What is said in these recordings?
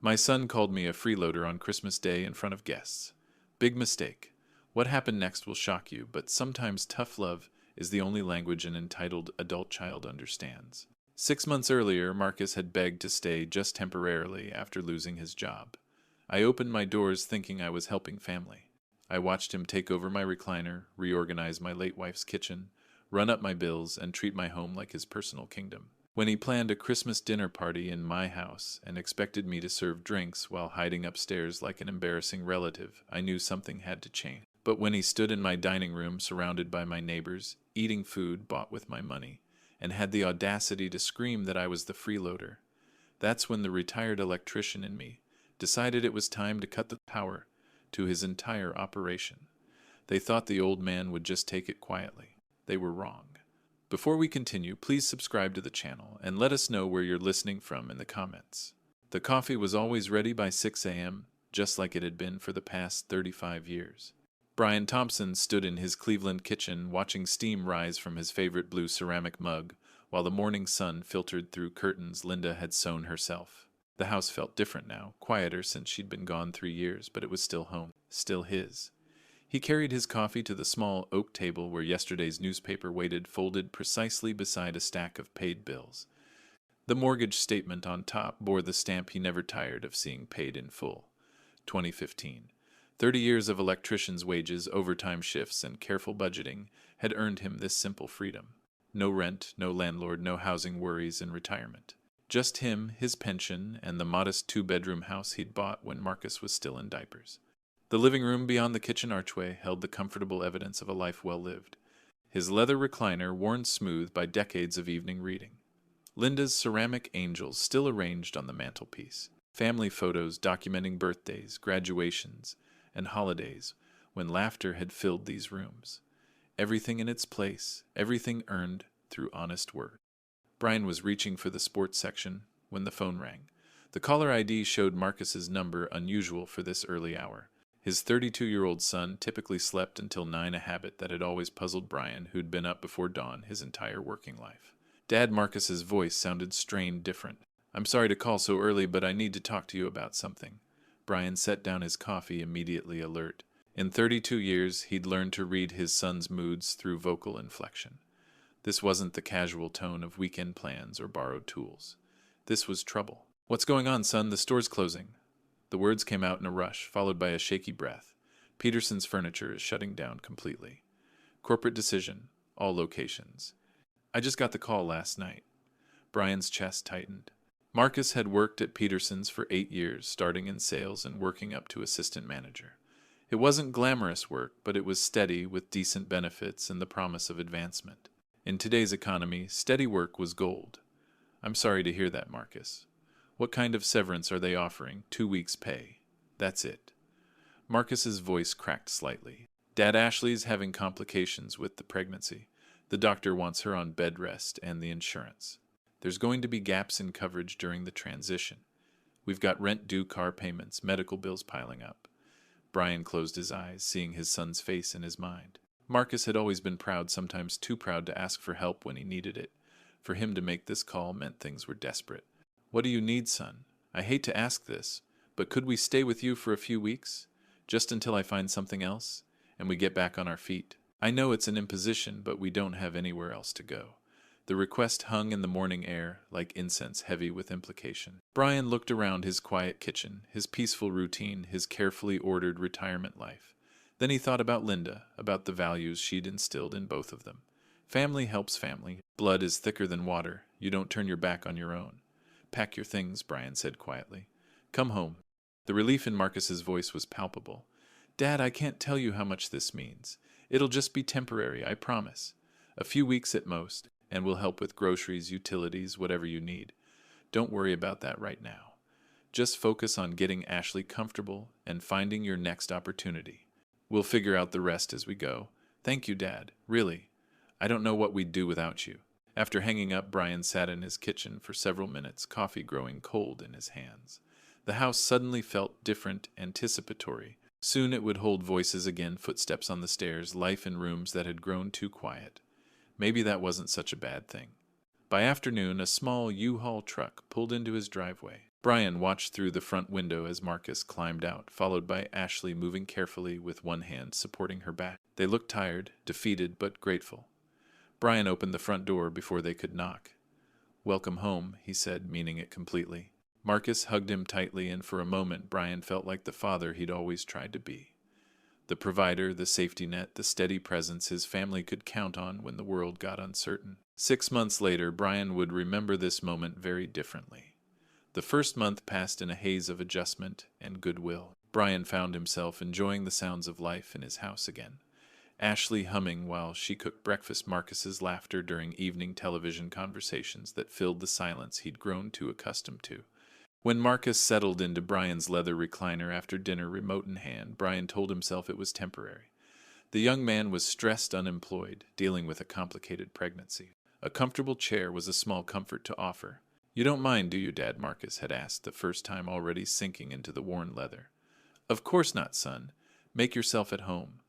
My son called me a freeloader on Christmas Day in front of guests. Big mistake. What happened next will shock you, but sometimes tough love is the only language an entitled adult child understands. 6 months earlier, Marcus had begged to stay just temporarily after losing his job. I opened my doors thinking I was helping family. I watched him take over my recliner, reorganize my late wife's kitchen, run up my bills, and treat my home like his personal kingdom. When he planned a Christmas dinner party in my house and expected me to serve drinks while hiding upstairs like an embarrassing relative, I knew something had to change. But when he stood in my dining room surrounded by my neighbors, eating food bought with my money, and had the audacity to scream that I was the freeloader, that's when the retired electrician in me decided it was time to cut the power to his entire operation. They thought the old man would just take it quietly. They were wrong. Before we continue, please subscribe to the channel and let us know where you're listening from in the comments. The coffee was always ready by 6 a.m., just like it had been for the past 35 years. Brian Thompson stood in his Cleveland kitchen watching steam rise from his favorite blue ceramic mug while the morning sun filtered through curtains Linda had sewn herself. The house felt different now, quieter since she'd been gone 3 years, but it was still home, still his. He carried his coffee to the small oak table where yesterday's newspaper waited, folded precisely beside a stack of paid bills. The mortgage statement on top bore the stamp he never tired of seeing paid in full. 2015. 30 years of electrician's wages, overtime shifts, and careful budgeting had earned him this simple freedom. No rent, no landlord, no housing worries in retirement. Just him, his pension, and the modest 2-bedroom house he'd bought when Marcus was still in diapers. The living room beyond the kitchen archway held the comfortable evidence of a life well lived. His leather recliner worn smooth by decades of evening reading. Linda's ceramic angels still arranged on the mantelpiece. Family photos documenting birthdays, graduations, and holidays when laughter had filled these rooms. Everything in its place, everything earned through honest work. Brian was reaching for the sports section when the phone rang. The caller ID showed Marcus's number, unusual for this early hour. His 32-year-old son typically slept until 9, a habit that had always puzzled Brian, who'd been up before dawn his entire working life. Dad Marcus's voice sounded strained, different. "I'm sorry to call so early, but I need to talk to you about something." Brian set down his coffee, immediately alert. In 32 years, he'd learned to read his son's moods through vocal inflection. This wasn't the casual tone of weekend plans or borrowed tools. This was trouble. "What's going on, son? The store's closing." The words came out in a rush, followed by a shaky breath. "Peterson's furniture is shutting down completely. Corporate decision, all locations. I just got the call last night." Brian's chest tightened. Marcus had worked at Peterson's for 8 years, starting in sales and working up to assistant manager. It wasn't glamorous work, but it was steady with decent benefits and the promise of advancement. In today's economy, steady work was gold. "I'm sorry to hear that, Marcus. What kind of severance are they offering? 2 weeks' pay. That's it." Marcus's voice cracked slightly. "Dad Ashley's having complications with the pregnancy. The doctor wants her on bed rest and the insurance. There's going to be gaps in coverage during the transition. We've got rent-due car payments, medical bills piling up." Brian closed his eyes, seeing his son's face in his mind. Marcus had always been proud, sometimes too proud to ask for help when he needed it. For him to make this call meant things were desperate. "What do you need, son? I hate to ask this, but could we stay with you for a few weeks? Just until I find something else, and we get back on our feet. I know it's an imposition, but we don't have anywhere else to go." The request hung in the morning air, like incense heavy with implication. Brian looked around his quiet kitchen, his peaceful routine, his carefully ordered retirement life. Then he thought about Linda, about the values she'd instilled in both of them. Family helps family. Blood is thicker than water. You don't turn your back on your own. "Pack your things," Brian said quietly. "Come home." The relief in Marcus's voice was palpable. "Dad, I can't tell you how much this means. It'll just be temporary, I promise. A few weeks at most, and we'll help with groceries, utilities, whatever you need. Don't worry about that right now. Just focus on getting Ashley comfortable and finding your next opportunity. We'll figure out the rest as we go. Thank you, Dad. Really. I don't know what we'd do without you." After hanging up, Brian sat in his kitchen for several minutes, coffee growing cold in his hands. The house suddenly felt different, anticipatory. Soon it would hold voices again, footsteps on the stairs, life in rooms that had grown too quiet. Maybe that wasn't such a bad thing. By afternoon, a small U-Haul truck pulled into his driveway. Brian watched through the front window as Marcus climbed out, followed by Ashley moving carefully with one hand supporting her back. They looked tired, defeated, but grateful. Brian opened the front door before they could knock. "Welcome home," he said, meaning it completely. Marcus hugged him tightly, and for a moment Brian felt like the father he'd always tried to be. The provider, the safety net, the steady presence his family could count on when the world got uncertain. 6 months later, Brian would remember this moment very differently. The first month passed in a haze of adjustment and goodwill. Brian found himself enjoying the sounds of life in his house again. Ashley humming while she cooked breakfast, Marcus's laughter during evening television conversations that filled the silence he'd grown too accustomed to. When Marcus settled into Brian's leather recliner after dinner, remote in hand, Brian told himself it was temporary. The young man was stressed, unemployed, dealing with a complicated pregnancy. A comfortable chair was a small comfort to offer. "You don't mind, do you, Dad?" Marcus had asked, the first time already sinking into the worn leather. "Of course not, son. Make yourself at home."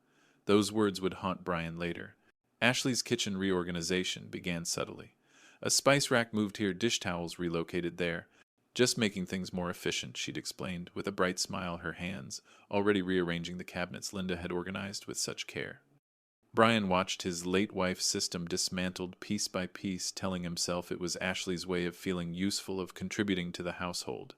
Those words would haunt Brian later. Ashley's kitchen reorganization began subtly. A spice rack moved here, dish towels relocated there. "Just making things more efficient," she'd explained, with a bright smile, her hands already rearranging the cabinets Linda had organized with such care. Brian watched his late wife's system dismantled piece by piece, telling himself it was Ashley's way of feeling useful, of contributing to the household.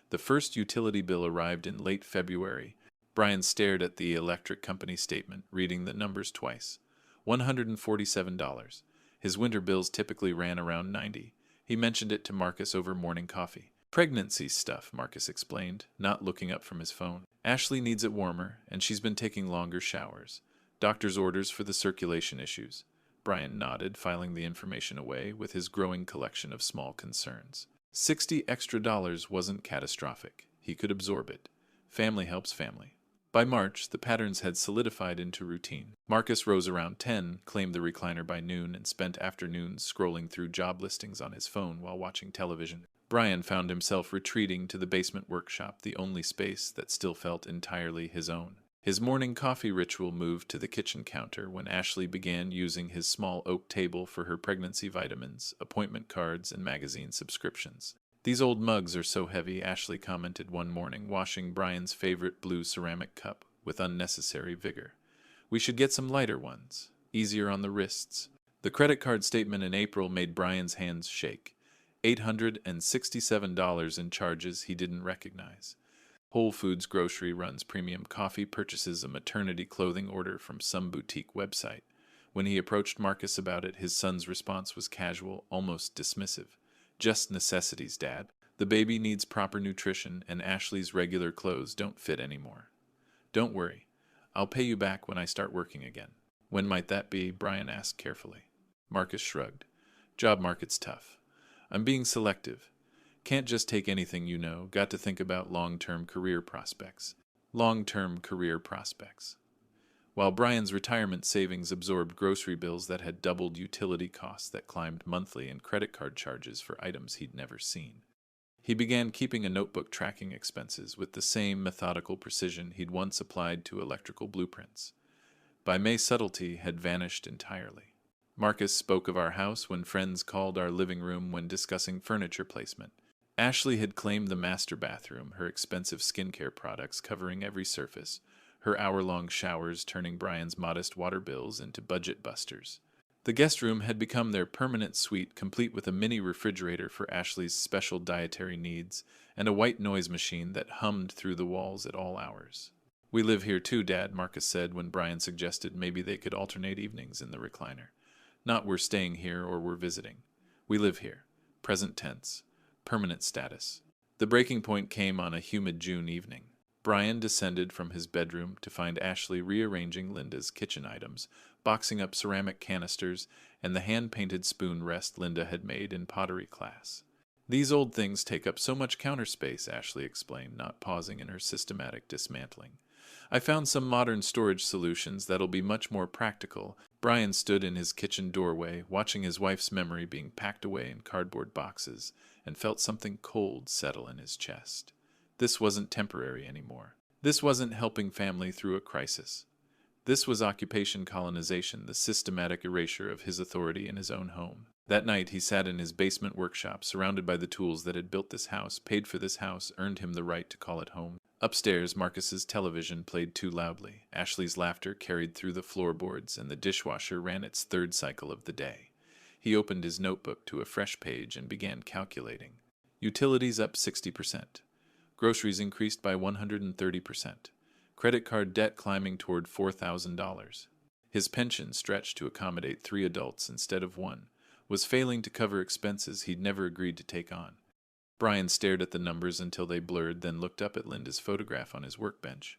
The first utility bill arrived in late February. Brian stared at the electric company statement, reading the numbers twice. $147. His winter bills typically ran around $90. He mentioned it to Marcus over morning coffee. "Pregnancy stuff," Marcus explained, not looking up from his phone. "Ashley needs it warmer, and she's been taking longer showers. Doctor's orders for the circulation issues." Brian nodded, filing the information away with his growing collection of small concerns. $60 extra wasn't catastrophic. He could absorb it. Family helps family. By March, the patterns had solidified into routine. Marcus rose around 10, claimed the recliner by noon, and spent afternoons scrolling through job listings on his phone while watching television. Brian found himself retreating to the basement workshop, the only space that still felt entirely his own. His morning coffee ritual moved to the kitchen counter when Ashley began using his small oak table for her pregnancy vitamins, appointment cards, and magazine subscriptions. "These old mugs are so heavy," Ashley commented one morning, washing Brian's favorite blue ceramic cup with unnecessary vigor. "We should get some lighter ones, easier on the wrists." The credit card statement in April made Brian's hands shake. $867 in charges he didn't recognize. Whole Foods grocery runs, premium coffee purchases, a maternity clothing order from some boutique website. When he approached Marcus about it, his son's response was casual, almost dismissive. "Just necessities, Dad. The baby needs proper nutrition, and Ashley's regular clothes don't fit anymore." "Don't worry. I'll pay you back when I start working again." "When might that be?" Brian asked carefully. Marcus shrugged. "Job market's tough. I'm being selective. Can't just take anything, you know. Got to think about long-term career prospects." Long-term career prospects. While Brian's retirement savings absorbed grocery bills that had doubled, utility costs that climbed monthly, and credit card charges for items he'd never seen. He began keeping a notebook tracking expenses with the same methodical precision he'd once applied to electrical blueprints. By May, subtlety had vanished entirely. Marcus spoke of our house when friends called our living room when discussing furniture placement. Ashley had claimed the master bathroom, her expensive skincare products covering every surface, her hour-long showers turning Brian's modest water bills into budget busters. The guest room had become their permanent suite, complete with a mini refrigerator for Ashley's special dietary needs and a white noise machine that hummed through the walls at all hours. "We live here too, Dad," Marcus said when Brian suggested maybe they could alternate evenings in the recliner. "Not we're staying here or we're visiting. We live here. Present tense. Permanent status." The breaking point came on a humid June evening. Brian descended from his bedroom to find Ashley rearranging Linda's kitchen items, boxing up ceramic canisters and the hand-painted spoon rest Linda had made in pottery class. "These old things take up so much counter space," Ashley explained, not pausing in her systematic dismantling. "I found some modern storage solutions that'll be much more practical." Brian stood in his kitchen doorway, watching his wife's memory being packed away in cardboard boxes, and felt something cold settle in his chest. This wasn't temporary anymore. This wasn't helping family through a crisis. This was occupation colonization, the systematic erasure of his authority in his own home. That night he sat in his basement workshop, surrounded by the tools that had built this house, paid for this house, earned him the right to call it home. Upstairs, Marcus's television played too loudly. Ashley's laughter carried through the floorboards, and the dishwasher ran its third cycle of the day. He opened his notebook to a fresh page and began calculating. Utilities up 60%. Groceries increased by 130%. Credit card debt climbing toward $4,000. His pension, stretched to accommodate 3 adults instead of 1, was failing to cover expenses he'd never agreed to take on. Brian stared at the numbers until they blurred, then looked up at Linda's photograph on his workbench.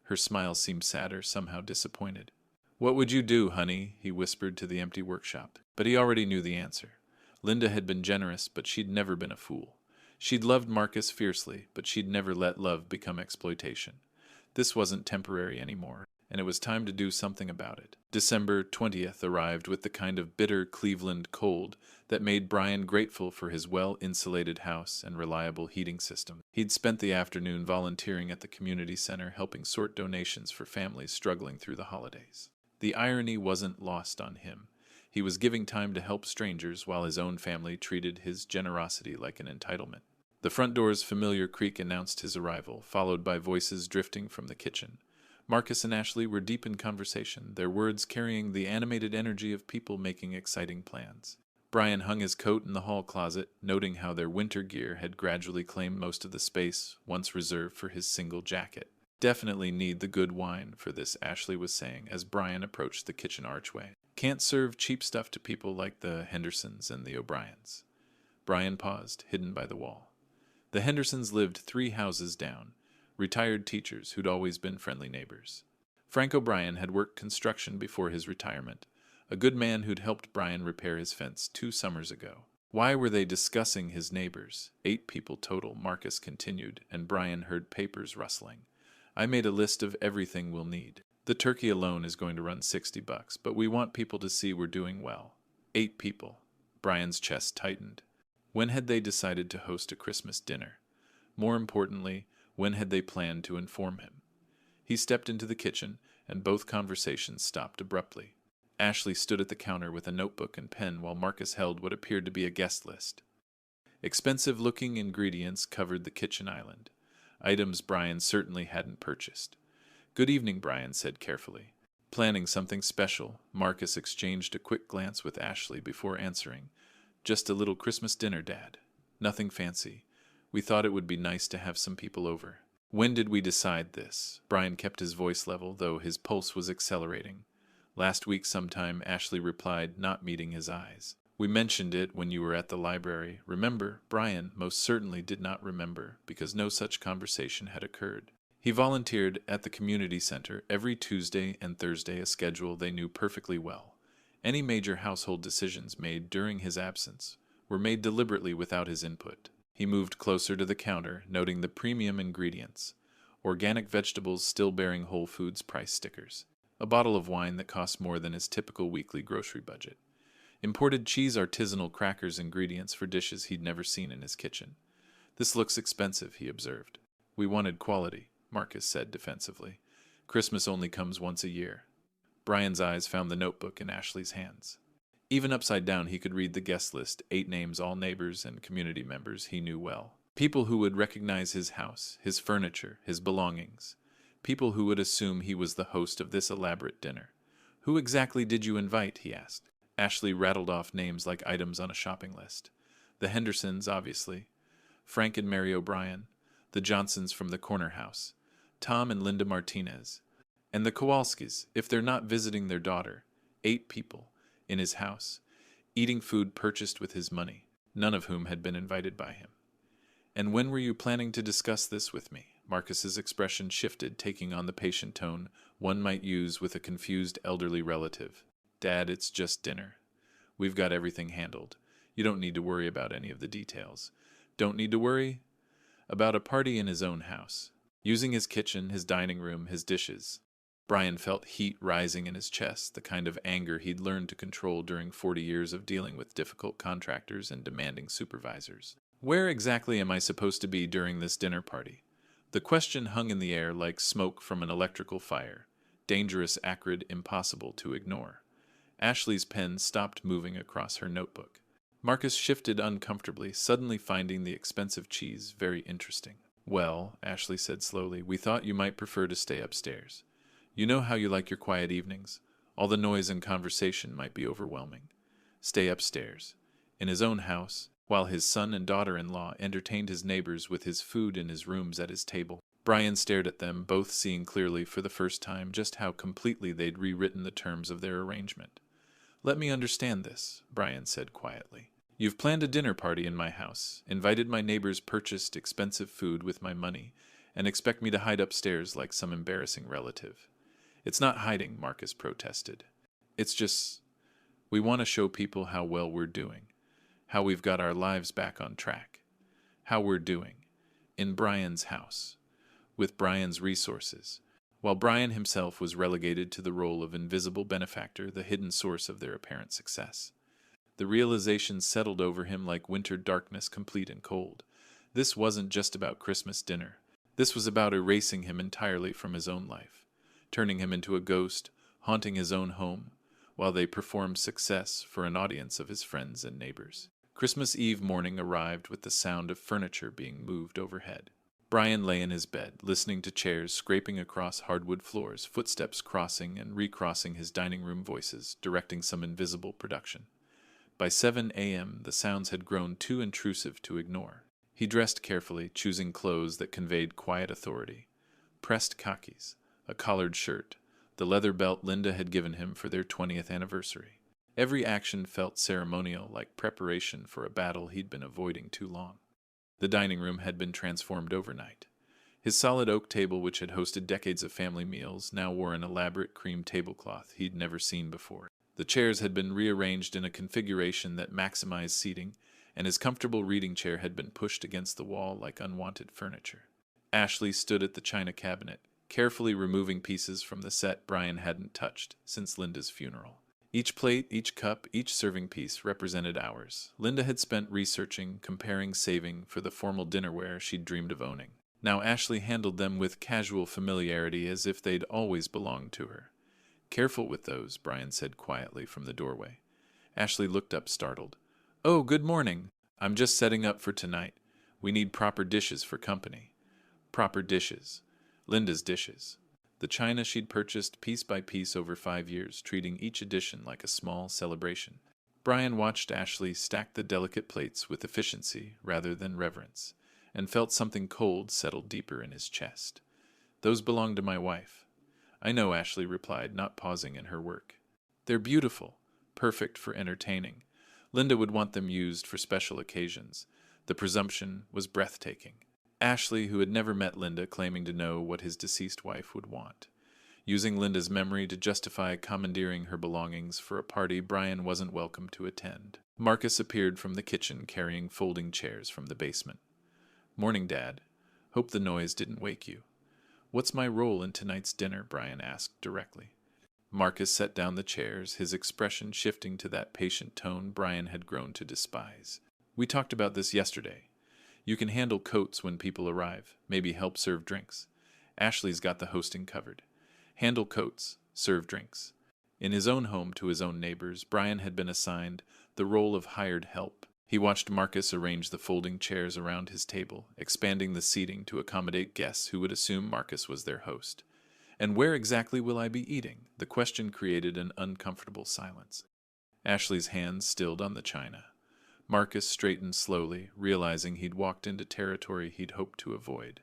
Her smile seemed sadder, somehow disappointed. "What would you do, honey?" he whispered to the empty workshop. But he already knew the answer. Linda had been generous, but she'd never been a fool. She'd loved Marcus fiercely, but she'd never let love become exploitation. This wasn't temporary anymore, and it was time to do something about it. December 20th arrived with the kind of bitter Cleveland cold that made Brian grateful for his well-insulated house and reliable heating system. He'd spent the afternoon volunteering at the community center, helping sort donations for families struggling through the holidays. The irony wasn't lost on him. He was giving time to help strangers while his own family treated his generosity like an entitlement. The front door's familiar creak announced his arrival, followed by voices drifting from the kitchen. Marcus and Ashley were deep in conversation, their words carrying the animated energy of people making exciting plans. Brian hung his coat in the hall closet, noting how their winter gear had gradually claimed most of the space once reserved for his single jacket. "Definitely need the good wine for this," Ashley was saying as Brian approached the kitchen archway. "Can't serve cheap stuff to people like the Hendersons and the O'Briens." Brian paused, hidden by the wall. The Hendersons lived 3 houses down, retired teachers who'd always been friendly neighbors. Frank O'Brien had worked construction before his retirement, a good man who'd helped Brian repair his fence 2 summers ago. Why were they discussing his neighbors? 8 people total, Marcus continued, and Brian heard papers rustling. "I made a list of everything we'll need. The turkey alone is going to run $60, but we want people to see we're doing well." 8 people. Brian's chest tightened. When had they decided to host a Christmas dinner? More importantly, when had they planned to inform him? He stepped into the kitchen, and both conversations stopped abruptly. Ashley stood at the counter with a notebook and pen while Marcus held what appeared to be a guest list. Expensive-looking ingredients covered the kitchen island, items Brian certainly hadn't purchased. "Good evening," Brian said carefully. Planning something special, Marcus exchanged a quick glance with Ashley before answering. "Just a little Christmas dinner, Dad. Nothing fancy. We thought it would be nice to have some people over." "When did we decide this?" Brian kept his voice level, though his pulse was accelerating. "Last week sometime," Ashley replied, not meeting his eyes. "We mentioned it when you were at the library. Remember?" Brian most certainly did not remember, because no such conversation had occurred. He volunteered at the community center every Tuesday and Thursday, a schedule they knew perfectly well. Any major household decisions made during his absence were made deliberately without his input. He moved closer to the counter, noting the premium ingredients, organic vegetables still bearing Whole Foods price stickers, a bottle of wine that cost more than his typical weekly grocery budget, imported cheese, artisanal crackers, ingredients for dishes he'd never seen in his kitchen. "This looks expensive," he observed. "We wanted quality," Marcus said defensively. "Christmas only comes once a year." Brian's eyes found the notebook in Ashley's hands. Even upside down, he could read the guest list, 8 names, all neighbors and community members he knew well. People who would recognize his house, his furniture, his belongings. People who would assume he was the host of this elaborate dinner. "Who exactly did you invite?" he asked. Ashley rattled off names like items on a shopping list. The Hendersons, obviously. Frank and Mary O'Brien. The Johnsons from the corner house. Tom and Linda Martinez. And the Kowalskis, if they're not visiting their daughter. 8 people. In his house, eating food purchased with his money, none of whom had been invited by him. "And when were you planning to discuss this with me?" Marcus's expression shifted, taking on the patient tone one might use with a confused elderly relative. "Dad, it's just dinner. We've got everything handled. You don't need to worry about any of the details." "Don't need to worry?" "About a party in his own house. Using his kitchen, his dining room, his dishes." Brian felt heat rising in his chest, the kind of anger he'd learned to control during 40 years of dealing with difficult contractors and demanding supervisors. "Where exactly am I supposed to be during this dinner party?" The question hung in the air like smoke from an electrical fire, dangerous, acrid, impossible to ignore. Ashley's pen stopped moving across her notebook. Marcus shifted uncomfortably, suddenly finding the expensive cheese very interesting. Well, Ashley said slowly, we thought you might prefer to stay upstairs. You know how you like your quiet evenings. All the noise and conversation might be overwhelming. Stay upstairs. In his own house, while his son and daughter-in-law entertained his neighbors with his food in his rooms at his table. Brian stared at them, both seeing clearly for the first time just how completely they'd rewritten the terms of their arrangement. Let me understand this, Brian said quietly. You've planned a dinner party in my house, invited my neighbors, purchased expensive food with my money, and expect me to hide upstairs like some embarrassing relative. It's not hiding, Marcus protested. It's just, we want to show people how well we're doing, how we've got our lives back on track, how we're doing, in Brian's house, with Brian's resources, while Brian himself was relegated to the role of invisible benefactor, the hidden source of their apparent success. The realization settled over him like winter darkness, complete and cold. This wasn't just about Christmas dinner. This was about erasing him entirely from his own life, turning him into a ghost, haunting his own home, while they performed success for an audience of his friends and neighbors. Christmas Eve morning arrived with the sound of furniture being moved overhead. Brian lay in his bed, listening to chairs scraping across hardwood floors, footsteps crossing and recrossing his dining room voices, directing some invisible production. By 7 a.m., the sounds had grown too intrusive to ignore. He dressed carefully, choosing clothes that conveyed quiet authority. Pressed khakis, a collared shirt, the leather belt Linda had given him for their 20th anniversary. Every action felt ceremonial, like preparation for a battle he'd been avoiding too long. The dining room had been transformed overnight. His solid oak table, which had hosted decades of family meals, now wore an elaborate cream tablecloth he'd never seen before. The chairs had been rearranged in a configuration that maximized seating, and his comfortable reading chair had been pushed against the wall like unwanted furniture. Ashley stood at the china cabinet, carefully removing pieces from the set Brian hadn't touched since Linda's funeral. Each plate, each cup, each serving piece represented hours. Linda had spent researching, comparing, saving for the formal dinnerware she'd dreamed of owning. Now Ashley handled them with casual familiarity as if they'd always belonged to her. Careful with those, Brian said quietly from the doorway. Ashley looked up, startled. Oh, good morning. I'm just setting up for tonight. We need proper dishes for company. Proper dishes. Linda's dishes. The china she'd purchased piece by piece over 5 years, treating each edition like a small celebration. Brian watched Ashley stack the delicate plates with efficiency rather than reverence, and felt something cold settle deeper in his chest. Those belong to my wife. I know, Ashley replied, not pausing in her work. They're beautiful, perfect for entertaining. Linda would want them used for special occasions. The presumption was breathtaking. Ashley, who had never met Linda, claiming to know what his deceased wife would want. Using Linda's memory to justify commandeering her belongings for a party Brian wasn't welcome to attend. Marcus appeared from the kitchen carrying folding chairs from the basement. Morning, Dad. Hope the noise didn't wake you. What's my role in tonight's dinner? Brian asked directly. Marcus set down the chairs, his expression shifting to that patient tone Brian had grown to despise. We talked about this yesterday. You can handle coats when people arrive, maybe help serve drinks. Ashley's got the hosting covered. Handle coats, serve drinks. In his own home to his own neighbors, Brian had been assigned the role of hired help. He watched Marcus arrange the folding chairs around his table, expanding the seating to accommodate guests who would assume Marcus was their host. And where exactly will I be eating? The question created an uncomfortable silence. Ashley's hands stilled on the china. Marcus straightened slowly, realizing he'd walked into territory he'd hoped to avoid.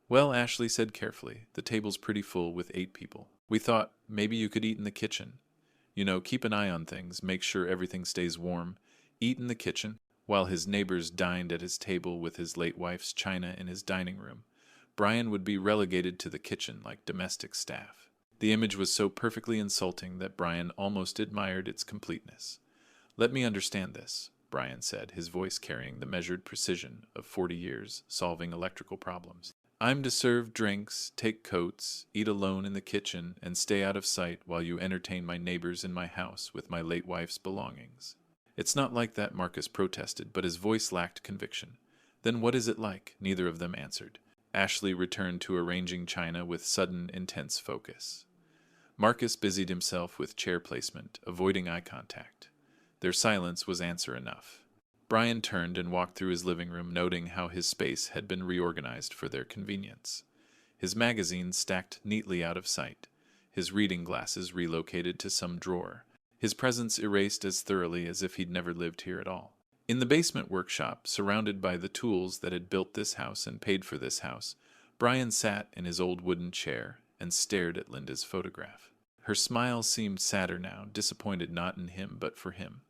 Well, Ashley said carefully, the table's pretty full with 8 people. We thought maybe you could eat in the kitchen. You know, keep an eye on things, make sure everything stays warm. Eat in the kitchen, while his neighbors dined at his table with his late wife's china in his dining room. Brian would be relegated to the kitchen like domestic staff. The image was so perfectly insulting that Brian almost admired its completeness. Let me understand this, Brian said, his voice carrying the measured precision of 40 years solving electrical problems. I'm to serve drinks, take coats, eat alone in the kitchen, and stay out of sight while you entertain my neighbors in my house with my late wife's belongings. It's not like that, Marcus protested, but his voice lacked conviction. Then what is it like? Neither of them answered. Ashley returned to arranging china with sudden, intense focus. Marcus busied himself with chair placement, avoiding eye contact. Their silence was answer enough. Brian turned and walked through his living room, noting how his space had been reorganized for their convenience. His magazines stacked neatly out of sight, his reading glasses relocated to some drawer, his presence erased as thoroughly as if he'd never lived here at all. In the basement workshop, surrounded by the tools that had built this house and paid for this house, Brian sat in his old wooden chair and stared at Linda's photograph. Her smile seemed sadder now, disappointed not in him but for him.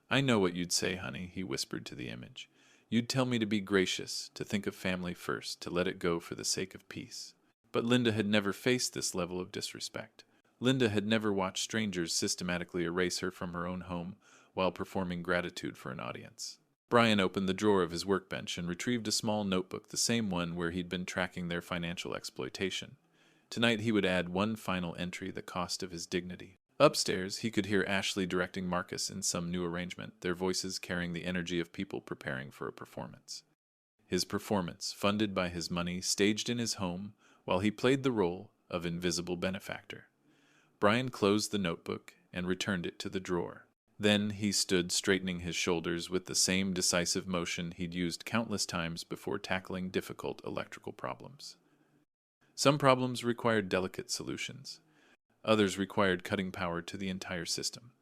"I know what you'd say, honey," he whispered to the image. "You'd tell me to be gracious, to think of family first, to let it go for the sake of peace." But Linda had never faced this level of disrespect. Linda had never watched strangers systematically erase her from her own home while performing gratitude for an audience. Brian opened the drawer of his workbench and retrieved a small notebook, the same one where he'd been tracking their financial exploitation. Tonight he would add one final entry, the cost of his dignity. Upstairs, he could hear Ashley directing Marcus in some new arrangement, their voices carrying the energy of people preparing for a performance. His performance, funded by his money, staged in his home, while he played the role of invisible benefactor. Brian closed the notebook and returned it to the drawer. Then he stood straightening his shoulders with the same decisive motion he'd used countless times before tackling difficult electrical problems. Some problems required delicate solutions. Others required cutting power to the entire system.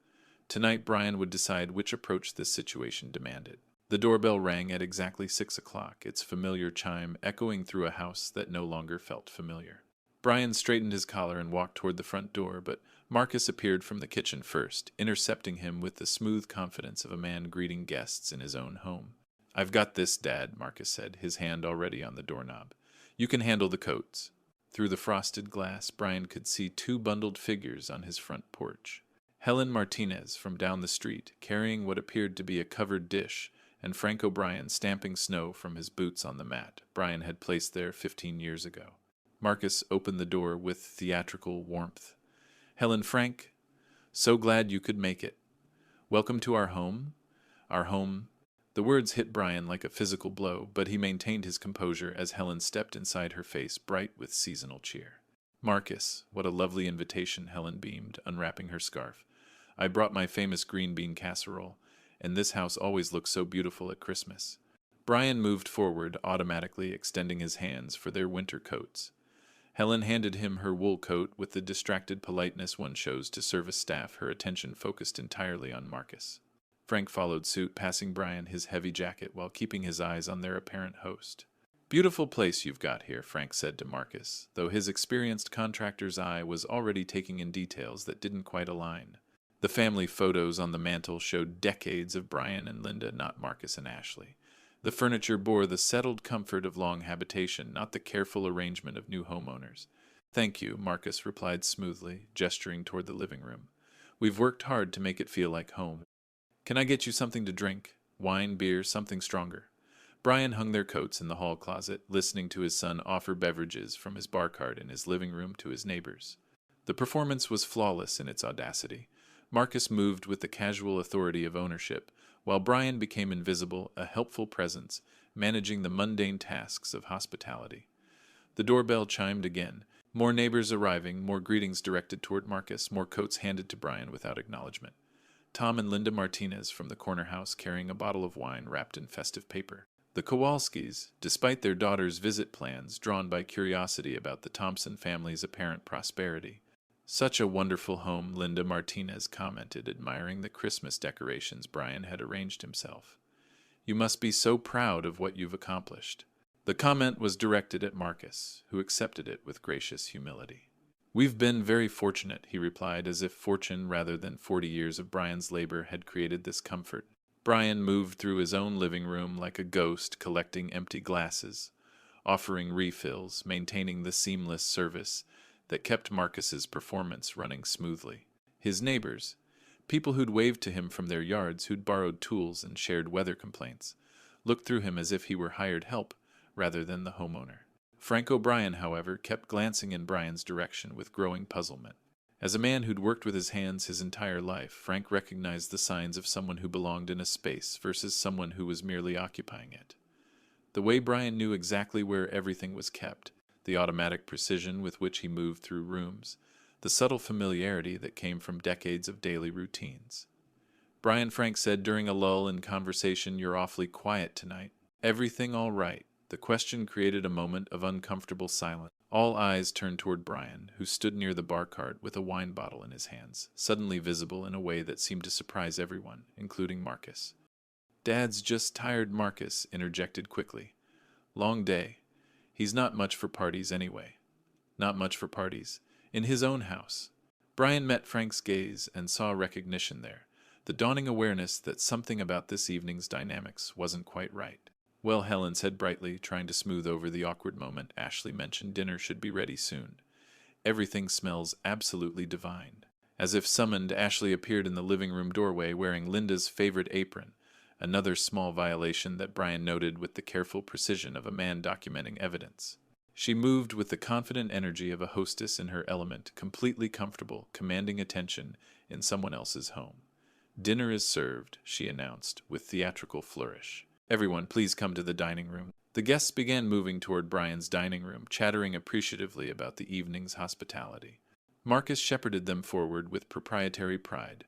Tonight, Brian would decide which approach this situation demanded. The doorbell rang at exactly 6 o'clock, its familiar chime echoing through a house that no longer felt familiar. Brian straightened his collar and walked toward the front door, but Marcus appeared from the kitchen first, intercepting him with the smooth confidence of a man greeting guests in his own home. "I've got this, Dad," Marcus said, his hand already on the doorknob. "You can handle the coats." Through the frosted glass, Brian could see two bundled figures on his front porch. Helen Martinez from down the street, carrying what appeared to be a covered dish, and Frank O'Brien stamping snow from his boots on the mat Brian had placed there 15 years ago. Marcus opened the door with theatrical warmth. "Helen, Frank, so glad you could make it. Welcome to our home." Our home. The words hit Brian like a physical blow, but he maintained his composure as Helen stepped inside, her face bright with seasonal cheer. "Marcus, what a lovely invitation," Helen beamed, unwrapping her scarf. "I brought my famous green bean casserole, and this house always looks so beautiful at Christmas." Brian moved forward, automatically extending his hands for their winter coats. Helen handed him her wool coat with the distracted politeness one shows to service staff, her attention focused entirely on Marcus. Frank followed suit, passing Brian his heavy jacket while keeping his eyes on their apparent host. "Beautiful place you've got here," Frank said to Marcus, though his experienced contractor's eye was already taking in details that didn't quite align. The family photos on the mantel showed decades of Brian and Linda, not Marcus and Ashley. The furniture bore the settled comfort of long habitation, not the careful arrangement of new homeowners. "Thank you," Marcus replied smoothly, gesturing toward the living room. "We've worked hard to make it feel like home. Can I get you something to drink? Wine, beer, something stronger?" Brian hung their coats in the hall closet, listening to his son offer beverages from his bar cart in his living room to his neighbors. The performance was flawless in its audacity. Marcus moved with the casual authority of ownership, while Brian became invisible, a helpful presence, managing the mundane tasks of hospitality. The doorbell chimed again. More neighbors arriving, more greetings directed toward Marcus, more coats handed to Brian without acknowledgement. Tom and Linda Martinez from the corner house carrying a bottle of wine wrapped in festive paper. The Kowalskis, despite their daughter's visit plans, drawn by curiosity about the Thompson family's apparent prosperity. "Such a wonderful home," Linda Martinez commented, admiring the Christmas decorations Brian had arranged himself. "You must be so proud of what you've accomplished." The comment was directed at Marcus, who accepted it with gracious humility. "We've been very fortunate," he replied, as if fortune rather than 40 years of Brian's labor had created this comfort. Brian moved through his own living room like a ghost, collecting empty glasses, offering refills, maintaining the seamless service that kept Marcus's performance running smoothly. His neighbors, people who'd waved to him from their yards, who'd borrowed tools and shared weather complaints, looked through him as if he were hired help rather than the homeowner. Frank O'Brien, however, kept glancing in Brian's direction with growing puzzlement. As a man who'd worked with his hands his entire life, Frank recognized the signs of someone who belonged in a space versus someone who was merely occupying it. The way Brian knew exactly where everything was kept, the automatic precision with which he moved through rooms, the subtle familiarity that came from decades of daily routines. Brian Frank said during a lull in conversation, "You're awfully quiet tonight." "Everything all right?" The question created a moment of uncomfortable silence. All eyes turned toward Brian, who stood near the bar cart with a wine bottle in his hands, suddenly visible in a way that seemed to surprise everyone, including Marcus. "Dad's just tired," Marcus interjected quickly. "Long day. He's not much for parties anyway." Not much for parties. In his own house. Brian met Frank's gaze and saw recognition there, the dawning awareness that something about this evening's dynamics wasn't quite right. "Well," Helen said brightly, trying to smooth over the awkward moment. "Ashley mentioned dinner should be ready soon. Everything smells absolutely divine." As if summoned, Ashley appeared in the living room doorway wearing Linda's favorite apron, another small violation that Brian noted with the careful precision of a man documenting evidence. She moved with the confident energy of a hostess in her element, completely comfortable, commanding attention in someone else's home. "Dinner is served," she announced, with theatrical flourish. "Everyone, please come to the dining room." The guests began moving toward Brian's dining room, chattering appreciatively about the evening's hospitality. Marcus shepherded them forward with proprietary pride,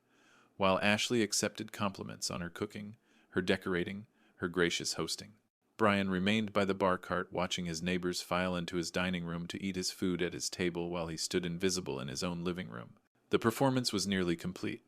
while Ashley accepted compliments on her cooking, her decorating, her gracious hosting. Brian remained by the bar cart, watching his neighbors file into his dining room to eat his food at his table while he stood invisible in his own living room. The performance was nearly complete.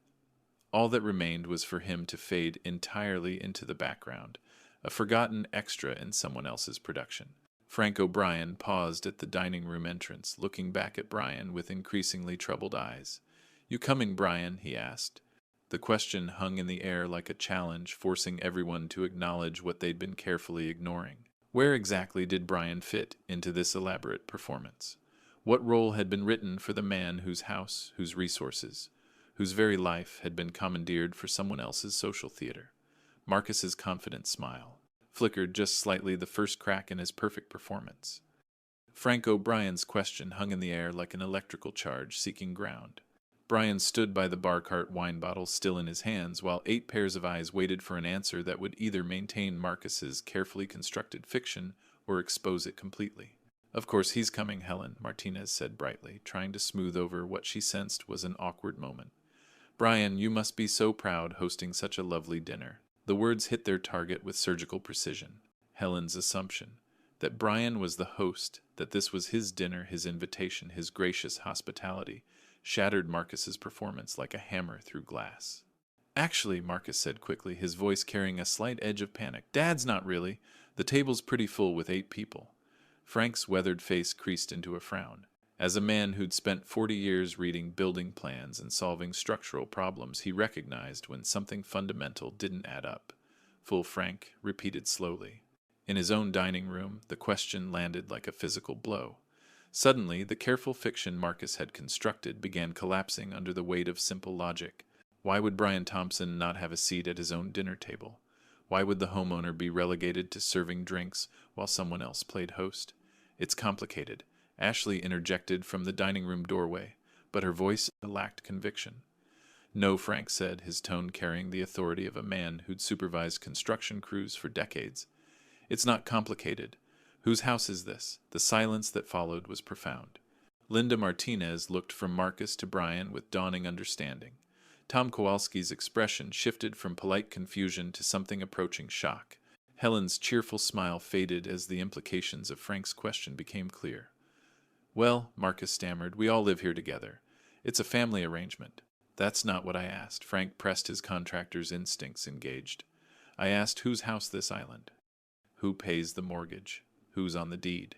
All that remained was for him to fade entirely into the background, a forgotten extra in someone else's production. Frank O'Brien paused at the dining room entrance, looking back at Brian with increasingly troubled eyes. "You coming, Brian?" he asked. The question hung in the air like a challenge, forcing everyone to acknowledge what they'd been carefully ignoring. Where exactly did Brian fit into this elaborate performance? What role had been written for the man whose house, whose resources, whose very life had been commandeered for someone else's social theater? Marcus's confident smile flickered just slightly, the first crack in his perfect performance. Frank O'Brien's question hung in the air like an electrical charge seeking ground. Brian stood by the bar cart, wine bottle still in his hands, while 8 pairs of eyes waited for an answer that would either maintain Marcus's carefully constructed fiction or expose it completely. "Of course he's coming, Helen," Martinez said brightly, trying to smooth over what she sensed was an awkward moment. "Brian, you must be so proud hosting such a lovely dinner." The words hit their target with surgical precision. Helen's assumption that Brian was the host, that this was his dinner, his invitation, his gracious hospitality, shattered Marcus's performance like a hammer through glass. "Actually," Marcus said quickly, his voice carrying a slight edge of panic, "Dad's not really. The table's pretty full with 8 people." Frank's weathered face creased into a frown. As a man who'd spent 40 years reading building plans and solving structural problems, he recognized when something fundamental didn't add up. "Full," Frank repeated slowly. In his own dining room, the question landed like a physical blow. Suddenly, the careful fiction Marcus had constructed began collapsing under the weight of simple logic. Why would Brian Thompson not have a seat at his own dinner table? Why would the homeowner be relegated to serving drinks while someone else played host? "It's complicated," Ashley interjected from the dining room doorway, but her voice lacked conviction. "No," Frank said, his tone carrying the authority of a man who'd supervised construction crews for decades. "It's not complicated. Whose house is this?" The silence that followed was profound. Linda Martinez looked from Marcus to Brian with dawning understanding. Tom Kowalski's expression shifted from polite confusion to something approaching shock. Helen's cheerful smile faded as the implications of Frank's question became clear. "Well," Marcus stammered, "we all live here together. It's a family arrangement." "That's not what I asked." Frank pressed his contractor's instincts engaged. "I asked whose house this island? Who pays the mortgage? Who's on the deed?"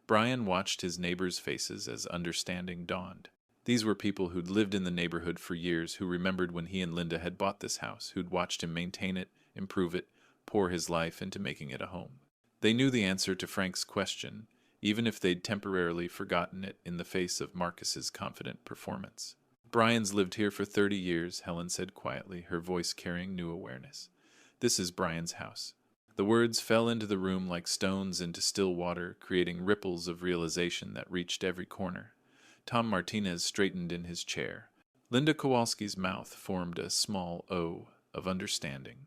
Brian watched his neighbors' faces as understanding dawned. These were people who'd lived in the neighborhood for years, who remembered when he and Linda had bought this house, who'd watched him maintain it, improve it, pour his life into making it a home. They knew the answer to Frank's question, even if they'd temporarily forgotten it in the face of Marcus's confident performance. "Brian's lived here for 30 years, Helen said quietly, her voice carrying new awareness. "This is Brian's house." The words fell into the room like stones into still water, creating ripples of realization that reached every corner. Tom Martinez straightened in his chair. Linda Kowalski's mouth formed a small O of understanding.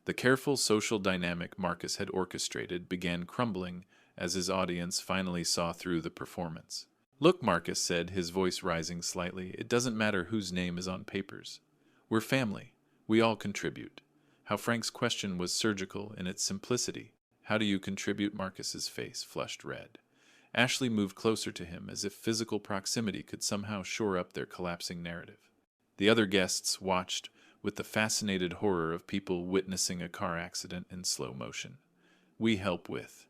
The careful social dynamic Marcus had orchestrated began crumbling as his audience finally saw through the performance. "Look," Marcus said, his voice rising slightly, "it doesn't matter whose name is on papers. We're family. We all contribute. How Frank's question was surgical in its simplicity. How do you contribute? Marcus's face flushed red. Ashley moved closer to him as if physical proximity could somehow shore up their collapsing narrative. The other guests watched with the fascinated horror of people witnessing a car accident in slow motion. We help with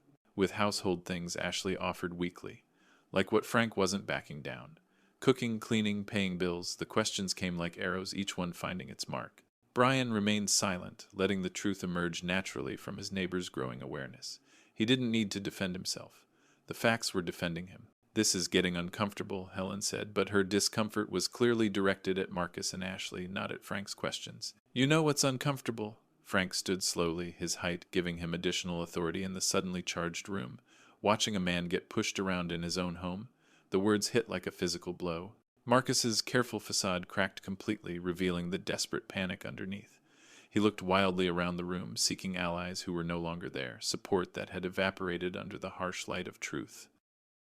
household things, Ashley offered weakly. Like what Frank wasn't backing down. Cooking, cleaning, paying bills, the questions came like arrows, each one finding its mark. Brian remained silent, letting the truth emerge naturally from his neighbor's growing awareness. He didn't need to defend himself. The facts were defending him. This is getting uncomfortable, Helen said, but her discomfort was clearly directed at Marcus and Ashley, not at Frank's questions. You know what's uncomfortable? Frank stood slowly, his height giving him additional authority in the suddenly charged room. Watching a man get pushed around in his own home, the words hit like a physical blow. Marcus's careful facade cracked completely, revealing the desperate panic underneath. He looked wildly around the room, seeking allies who were no longer there, support that had evaporated under the harsh light of truth.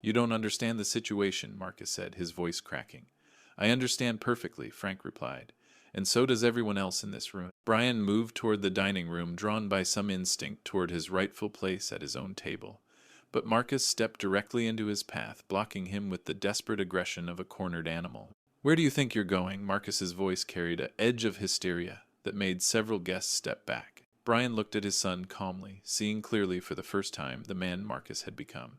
You don't understand the situation, Marcus said, his voice cracking. I understand perfectly, Frank replied, and so does everyone else in this room. Brian moved toward the dining room, drawn by some instinct toward his rightful place at his own table. But Marcus stepped directly into his path, blocking him with the desperate aggression of a cornered animal. Where do you think you're going? Marcus's voice carried an edge of hysteria that made several guests step back. Brian looked at his son calmly, seeing clearly for the first time the man Marcus had become.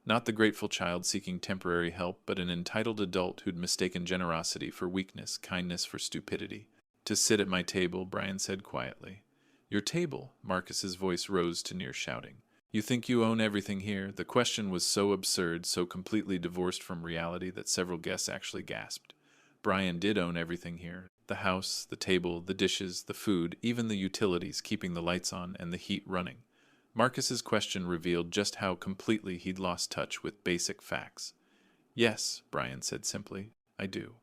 Not the grateful child seeking temporary help, but an entitled adult who'd mistaken generosity for weakness, kindness for stupidity. To sit at my table, Brian said quietly. Your table? Marcus's voice rose to near shouting. You think you own everything here? The question was so absurd, so completely divorced from reality that several guests actually gasped. Brian did own everything here. The house, the table, the dishes, the food, even the utilities keeping the lights on and the heat running. Marcus's question revealed just how completely he'd lost touch with basic facts. Yes, Brian said simply, I do.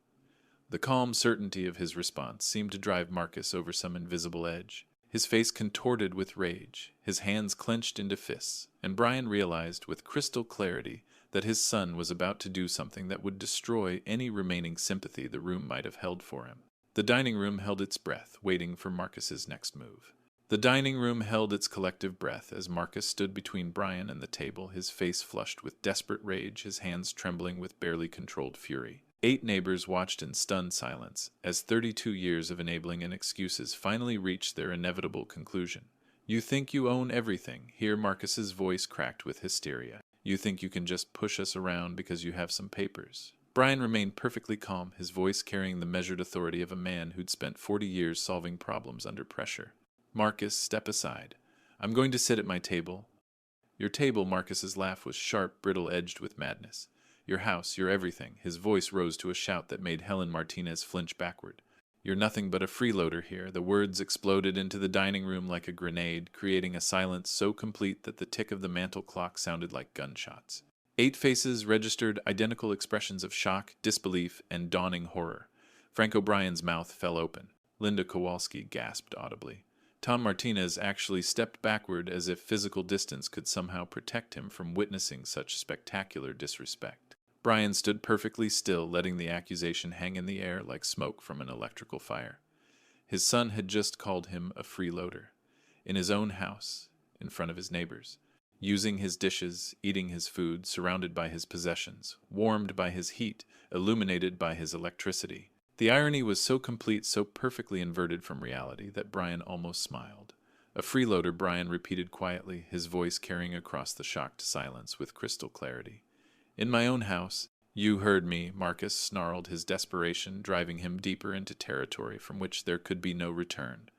The calm certainty of his response seemed to drive Marcus over some invisible edge. His face contorted with rage, his hands clenched into fists, and Brian realized with crystal clarity that his son was about to do something that would destroy any remaining sympathy the room might have held for him. The dining room held its breath, waiting for Marcus's next move. The dining room held its collective breath as Marcus stood between Brian and the table, his face flushed with desperate rage, his hands trembling with barely controlled fury. 8 neighbors watched in stunned silence as 32 years of enabling and excuses finally reached their inevitable conclusion. You think you own everything. Here Marcus's voice cracked with hysteria. You think you can just push us around because you have some papers. Brian remained perfectly calm, his voice carrying the measured authority of a man who'd spent 40 years solving problems under pressure. Marcus, step aside. I'm going to sit at my table. Your table, Marcus's laugh was sharp, brittle-edged with madness. Your house, your everything. His voice rose to a shout that made Helen Martinez flinch backward. You're nothing but a freeloader here. The words exploded into the dining room like a grenade, creating a silence so complete that the tick of the mantel clock sounded like gunshots. 8 faces registered identical expressions of shock, disbelief, and dawning horror. Frank O'Brien's mouth fell open. Linda Kowalski gasped audibly. Tom Martinez actually stepped backward as if physical distance could somehow protect him from witnessing such spectacular disrespect. Brian stood perfectly still, letting the accusation hang in the air like smoke from an electrical fire. His son had just called him a freeloader. In his own house, in front of his neighbors. Using his dishes, eating his food, surrounded by his possessions, warmed by his heat, illuminated by his electricity. The irony was so complete, so perfectly inverted from reality, that Brian almost smiled. A freeloader, Brian repeated quietly, his voice carrying across the shocked silence with crystal clarity. In my own house. You heard me, Marcus snarled, his desperation driving him deeper into territory from which there could be no return.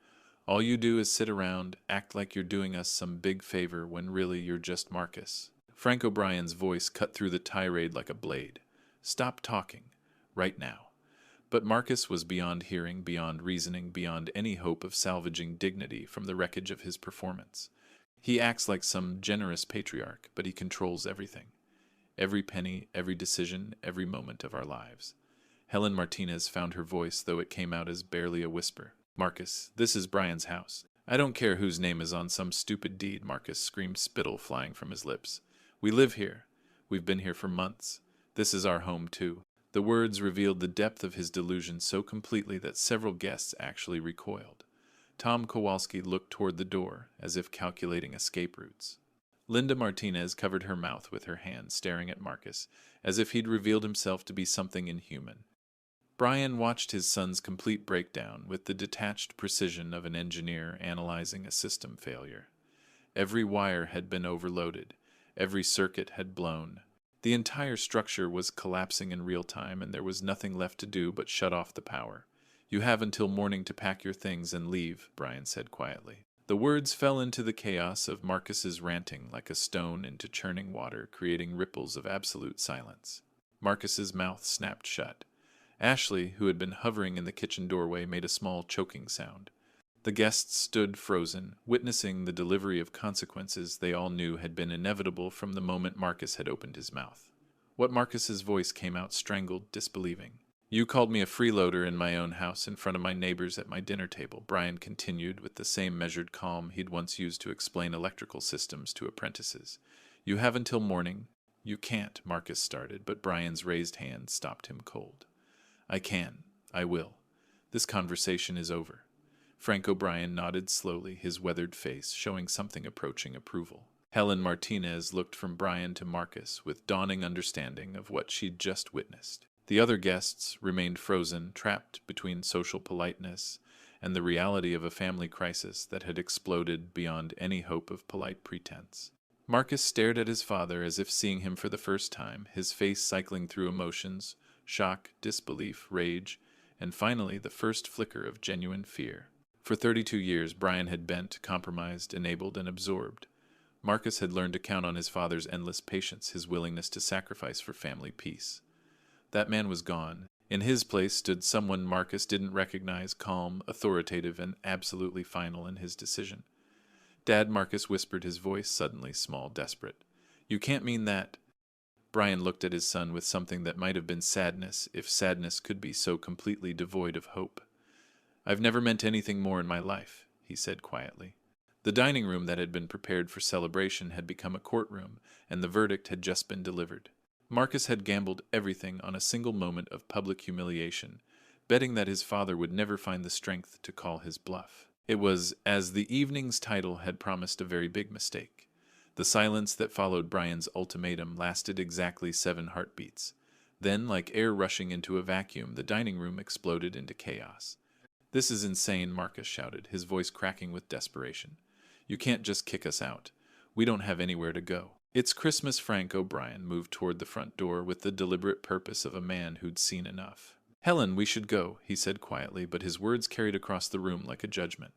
All you do is sit around, act like you're doing us some big favor when really you're just Marcus. Frank O'Brien's voice cut through the tirade like a blade. Stop talking. Right now. But Marcus was beyond hearing, beyond reasoning, beyond any hope of salvaging dignity from the wreckage of his performance. He acts like some generous patriarch, but he controls everything. Every penny, every decision, every moment of our lives. Helen Martinez found her voice, though it came out as barely a whisper. Marcus, this is Brian's house. I don't care whose name is on some stupid deed, Marcus screamed, spittle flying from his lips. We live here. We've been here for months. This is our home, too. The words revealed the depth of his delusion so completely that several guests actually recoiled. Tom Kowalski looked toward the door, as if calculating escape routes. Linda Martinez covered her mouth with her hand, staring at Marcus, as if he'd revealed himself to be something inhuman. Brian watched his son's complete breakdown with the detached precision of an engineer analyzing a system failure. Every wire had been overloaded. Every circuit had blown. The entire structure was collapsing in real time, and there was nothing left to do but shut off the power. "You have until morning to pack your things and leave," Brian said quietly. The words fell into the chaos of Marcus's ranting like a stone into churning water, creating ripples of absolute silence. Marcus's mouth snapped shut. Ashley, who had been hovering in the kitchen doorway, made a small choking sound. The guests stood frozen, witnessing the delivery of consequences they all knew had been inevitable from the moment Marcus had opened his mouth. Marcus's voice came out strangled, disbelieving. "You called me a freeloader in my own house in front of my neighbors at my dinner table," Brian continued with the same measured calm he'd once used to explain electrical systems to apprentices. "You have until morning." "You can't," Marcus started, but Brian's raised hand stopped him cold. "I can. I will. This conversation is over." Frank O'Brien nodded slowly, his weathered face showing something approaching approval. Helen Martinez looked from Brian to Marcus with dawning understanding of what she'd just witnessed. The other guests remained frozen, trapped between social politeness and the reality of a family crisis that had exploded beyond any hope of polite pretense. Marcus stared at his father as if seeing him for the first time, his face cycling through emotions, shock, disbelief, rage, and finally the first flicker of genuine fear. For 32 years, Brian had bent, compromised, enabled, and absorbed. Marcus had learned to count on his father's endless patience, his willingness to sacrifice for family peace. That man was gone. In his place stood someone Marcus didn't recognize, calm, authoritative, and absolutely final in his decision. "Dad," Marcus whispered, his voice suddenly small, desperate. "You can't mean that." Brian looked at his son with something that might have been sadness, if sadness could be so completely devoid of hope. "I've never meant anything more in my life," he said quietly. The dining room that had been prepared for celebration had become a courtroom, and the verdict had just been delivered. Marcus had gambled everything on a single moment of public humiliation, betting that his father would never find the strength to call his bluff. It was, as the evening's title had promised, a very big mistake. The silence that followed Brian's ultimatum lasted exactly 7 heartbeats. Then, like air rushing into a vacuum, the dining room exploded into chaos. "This is insane," Marcus shouted, his voice cracking with desperation. "You can't just kick us out. We don't have anywhere to go." "It's Christmas." Frank O'Brien moved toward the front door with the deliberate purpose of a man who'd seen enough. "Helen, we should go," he said quietly, but his words carried across the room like a judgment.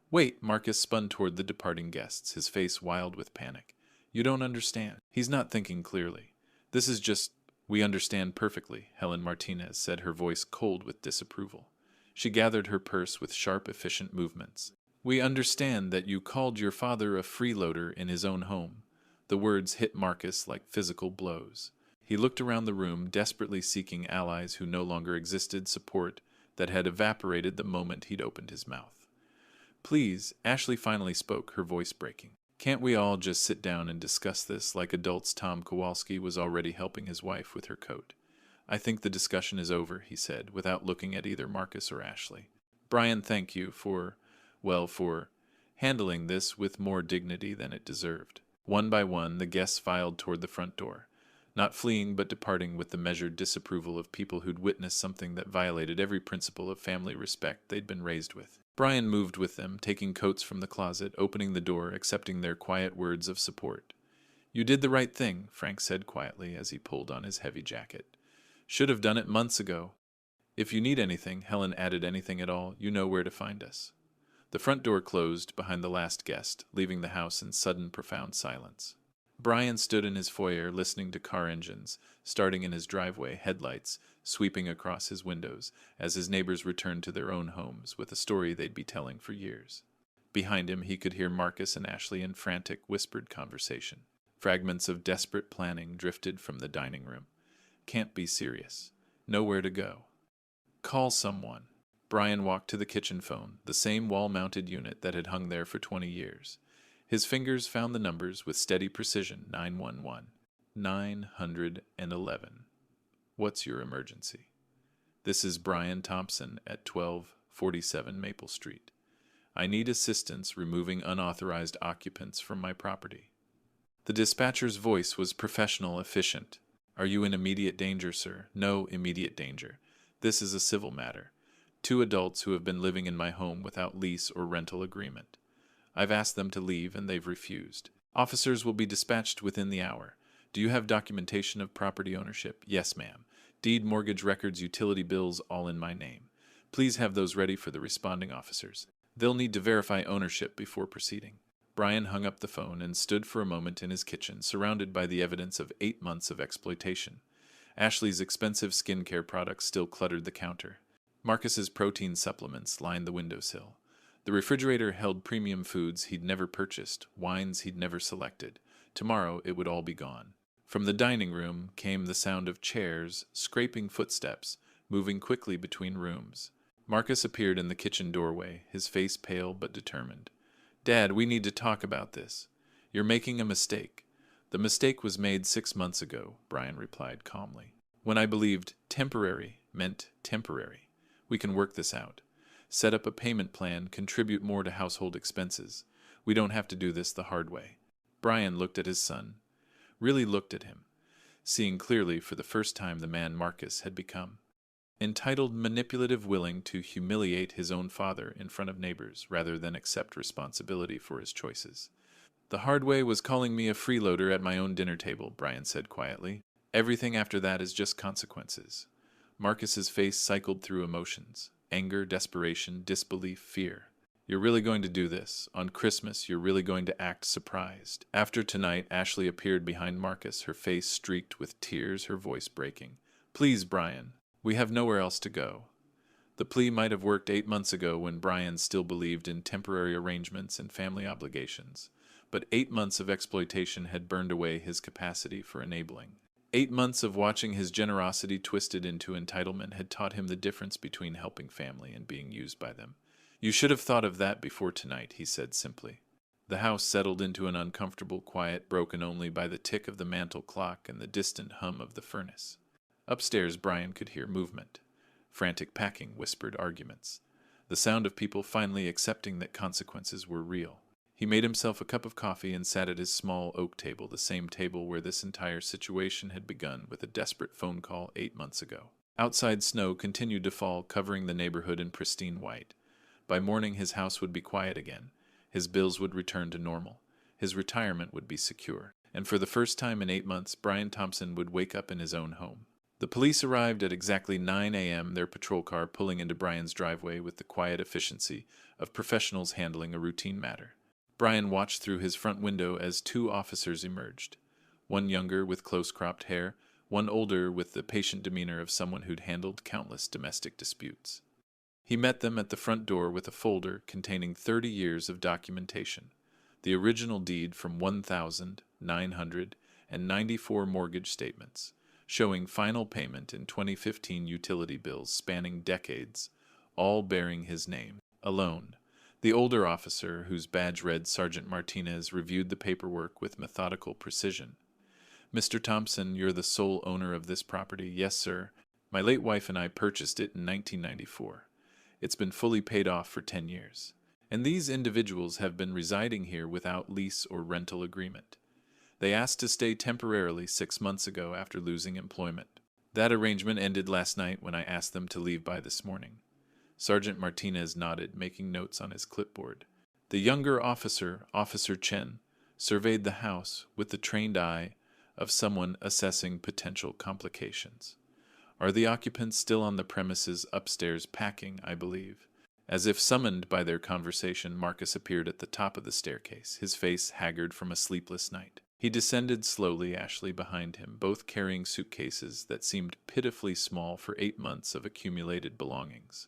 "Wait." Marcus spun toward the departing guests, his face wild with panic. "You don't understand." He's not thinking clearly. "This is just—" "We understand perfectly," Helen Martinez said, her voice cold with disapproval. She gathered her purse with sharp, efficient movements. "We understand that you called your father a freeloader in his own home." The words hit Marcus like physical blows. He looked around the room, desperately seeking allies who no longer existed, support that had evaporated the moment he'd opened his mouth. "Please," Ashley finally spoke, her voice breaking. "Can't we all just sit down and discuss this like adults?" Tom Kowalski was already helping his wife with her coat. "I think the discussion is over," he said, without looking at either Marcus or Ashley. "Brian, thank you for handling this with more dignity than it deserved." One by one, the guests filed toward the front door, not fleeing but departing with the measured disapproval of people who'd witnessed something that violated every principle of family respect they'd been raised with. Brian moved with them, taking coats from the closet, opening the door, accepting their quiet words of support. "You did the right thing," Frank said quietly as he pulled on his heavy jacket. "Should have done it months ago. If you need anything," Helen added, "anything at all, you know where to find us." The front door closed behind the last guest, leaving the house in sudden, profound silence. Brian stood in his foyer, listening to car engines, starting in his driveway, headlights sweeping across his windows, as his neighbors returned to their own homes with a story they'd be telling for years. Behind him, he could hear Marcus and Ashley in frantic, whispered conversation. Fragments of desperate planning drifted from the dining room. "Can't be serious. Nowhere to go. Call someone." Brian walked to the kitchen phone, the same wall-mounted unit that had hung there for 20 years. His fingers found the numbers with steady precision. 911. 911. "What's your emergency?" "This is Brian Thompson at 1247 Maple Street. I need assistance removing unauthorized occupants from my property. The dispatcher's voice was professional, efficient. Are you in immediate danger, sir? No immediate danger. This is a civil matter. 2 adults who have been living in my home without lease or rental agreement. I've asked them to leave and they've refused. Officers will be dispatched within the hour. Do you have documentation of property ownership? Yes, ma'am. Deed, mortgage records, utility bills, all in my name. Please have those ready for the responding officers. They'll need to verify ownership before proceeding. Brian hung up the phone and stood for a moment in his kitchen, surrounded by the evidence of 8 months of exploitation. Ashley's expensive skincare products still cluttered the counter. Marcus's protein supplements lined the windowsill. The refrigerator held premium foods he'd never purchased, wines he'd never selected. Tomorrow it would all be gone. From the dining room came the sound of chairs, scraping footsteps, moving quickly between rooms. Marcus appeared in the kitchen doorway, his face pale but determined. Dad, we need to talk about this. You're making a mistake. The mistake was made 6 months ago, Brian replied calmly, when I believed temporary meant temporary. We can work this out. Set up a payment plan, contribute more to household expenses. We don't have to do this the hard way. Brian looked at his son, really looked at him, seeing clearly for the first time the man Marcus had become. Entitled, manipulative, willing to humiliate his own father in front of neighbors rather than accept responsibility for his choices. The hard way was calling me a freeloader at my own dinner table, Brian said quietly. Everything after that is just consequences. Marcus's face cycled through emotions. Anger, desperation, disbelief, fear. You're really going to do this. On Christmas, you're really going to act surprised. After tonight, Ashley appeared behind Marcus, her face streaked with tears, her voice breaking. Please, Brian. We have nowhere else to go. The plea might have worked 8 months ago when Brian still believed in temporary arrangements and family obligations, but 8 months of exploitation had burned away his capacity for enabling. 8 months of watching his generosity twisted into entitlement had taught him the difference between helping family and being used by them. You should have thought of that before tonight, he said simply. The house settled into an uncomfortable quiet broken only by the tick of the mantel clock and the distant hum of the furnace. Upstairs, Brian could hear movement. Frantic packing, whispered arguments. The sound of people finally accepting that consequences were real. He made himself a cup of coffee and sat at his small oak table, the same table where this entire situation had begun with a desperate phone call 8 months ago. Outside snow continued to fall, covering the neighborhood in pristine white. By morning his house would be quiet again. His bills would return to normal. His retirement would be secure. And for the first time in 8 months, Brian Thompson would wake up in his own home. The police arrived at exactly 9 a.m., their patrol car pulling into Brian's driveway with the quiet efficiency of professionals handling a routine matter. Brian watched through his front window as 2 officers emerged. One younger with close-cropped hair, one older with the patient demeanor of someone who'd handled countless domestic disputes. He met them at the front door with a folder containing 30 years of documentation, the original deed from 1,994 mortgage statements, showing final payment in 2015 utility bills spanning decades, all bearing his name, alone. The older officer, whose badge read Sergeant Martinez, reviewed the paperwork with methodical precision. Mr. Thompson, you're the sole owner of this property. Yes, sir. My late wife and I purchased it in 1994. It's been fully paid off for 10 years. And these individuals have been residing here without lease or rental agreement. They asked to stay temporarily 6 months ago after losing employment. That arrangement ended last night when I asked them to leave by this morning. Sergeant Martinez nodded, making notes on his clipboard. The younger officer, Officer Chen, surveyed the house with the trained eye of someone assessing potential complications. Are the occupants still on the premises upstairs packing, I believe? As if summoned by their conversation, Marcus appeared at the top of the staircase, his face haggard from a sleepless night. He descended slowly, Ashley behind him, both carrying suitcases that seemed pitifully small for 8 months of accumulated belongings.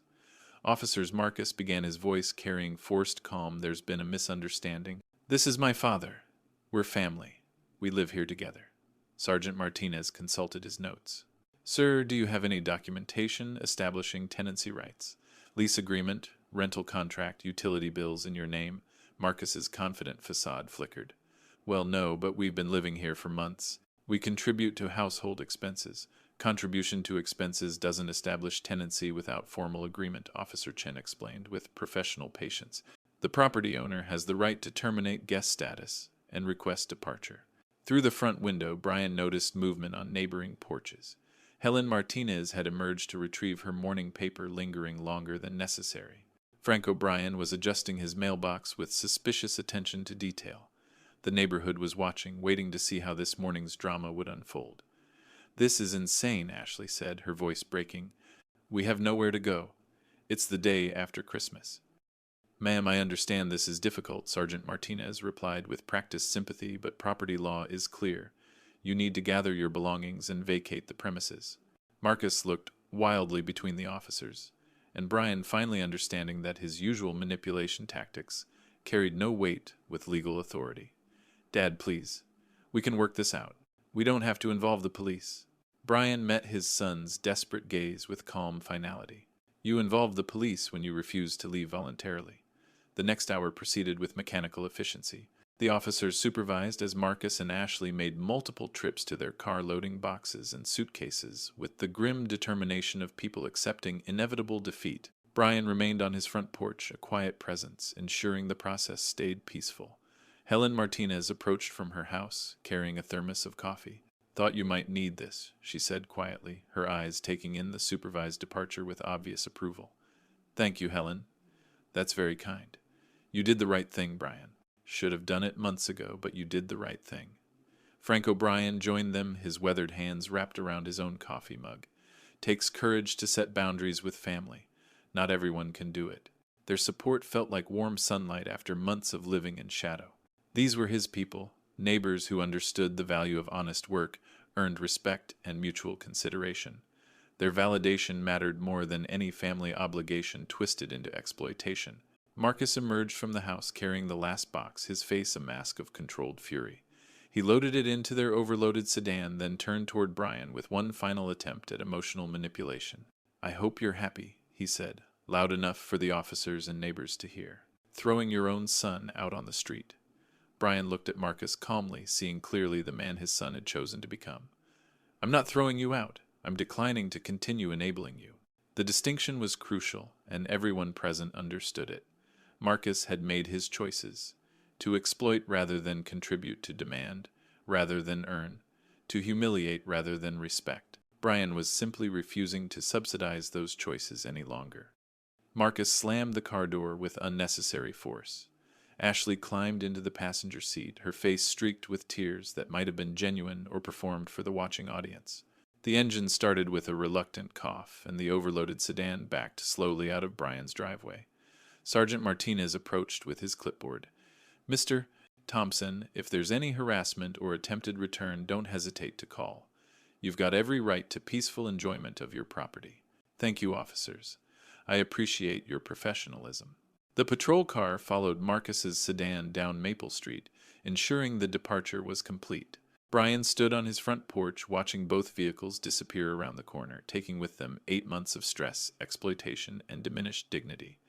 Officers, Marcus began, his voice carrying forced calm. There's been a misunderstanding. This is my father. We're family. We live here together. Sergeant Martinez consulted his notes. Sir, do you have any documentation establishing tenancy rights? Lease agreement, rental contract, utility bills in your name? Marcus's confident facade flickered. Well, no, but we've been living here for months. We contribute to household expenses. Contribution to expenses doesn't establish tenancy without formal agreement, Officer Chen explained with professional patience. The property owner has the right to terminate guest status and request departure. Through the front window, Brian noticed movement on neighboring porches. Helen Martinez had emerged to retrieve her morning paper, lingering longer than necessary. Frank O'Brien was adjusting his mailbox with suspicious attention to detail. The neighborhood was watching, waiting to see how this morning's drama would unfold. "This is insane," Ashley said, her voice breaking. "We have nowhere to go. It's the day after Christmas." "Ma'am, I understand this is difficult," Sergeant Martinez replied with practiced sympathy, "but property law is clear. You need to gather your belongings and vacate the premises." Marcus looked wildly between the officers, and Brian, finally understanding that his usual manipulation tactics carried no weight with legal authority. "Dad, please. We can work this out. We don't have to involve the police." Brian met his son's desperate gaze with calm finality. "You involved the police when you refused to leave voluntarily." The next hour proceeded with mechanical efficiency. The officers supervised as Marcus and Ashley made multiple trips to their car, loading boxes and suitcases with the grim determination of people accepting inevitable defeat. Brian remained on his front porch, a quiet presence, ensuring the process stayed peaceful. Helen Martinez approached from her house, carrying a thermos of coffee. "Thought you might need this," she said quietly, her eyes taking in the supervised departure with obvious approval. "Thank you, Helen. That's very kind. You did the right thing, Brian. Should have done it months ago, but you did the right thing." Frank O'Brien joined them, his weathered hands wrapped around his own coffee mug. "Takes courage to set boundaries with family. Not everyone can do it." Their support felt like warm sunlight after months of living in shadow. These were his people, neighbors who understood the value of honest work, earned respect and mutual consideration. Their validation mattered more than any family obligation twisted into exploitation. Marcus emerged from the house carrying the last box, his face a mask of controlled fury. He loaded it into their overloaded sedan, then turned toward Brian with one final attempt at emotional manipulation. "I hope you're happy," he said, loud enough for the officers and neighbors to hear. "Throwing your own son out on the street." Brian looked at Marcus calmly, seeing clearly the man his son had chosen to become. "I'm not throwing you out. I'm declining to continue enabling you." The distinction was crucial, and everyone present understood it. Marcus had made his choices: to exploit rather than contribute, to demand rather than earn, to humiliate rather than respect. Brian was simply refusing to subsidize those choices any longer. Marcus slammed the car door with unnecessary force. Ashley climbed into the passenger seat, her face streaked with tears that might have been genuine or performed for the watching audience. The engine started with a reluctant cough, and the overloaded sedan backed slowly out of Brian's driveway. Sergeant Martinez approached with his clipboard. "Mr. Thompson, if there's any harassment or attempted return, don't hesitate to call. You've got every right to peaceful enjoyment of your property." "Thank you, officers. I appreciate your professionalism." The patrol car followed Marcus's sedan down Maple Street, ensuring the departure was complete. Brian stood on his front porch, watching both vehicles disappear around the corner, taking with them 8 months of stress, exploitation, and diminished dignity.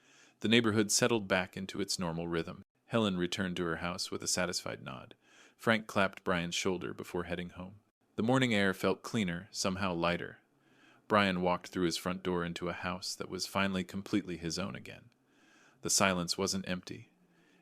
The neighborhood settled back into its normal rhythm. Helen returned to her house with a satisfied nod. Frank clapped Brian's shoulder before heading home. The morning air felt cleaner, somehow lighter. Brian walked through his front door into a house that was finally completely his own again. The silence wasn't empty.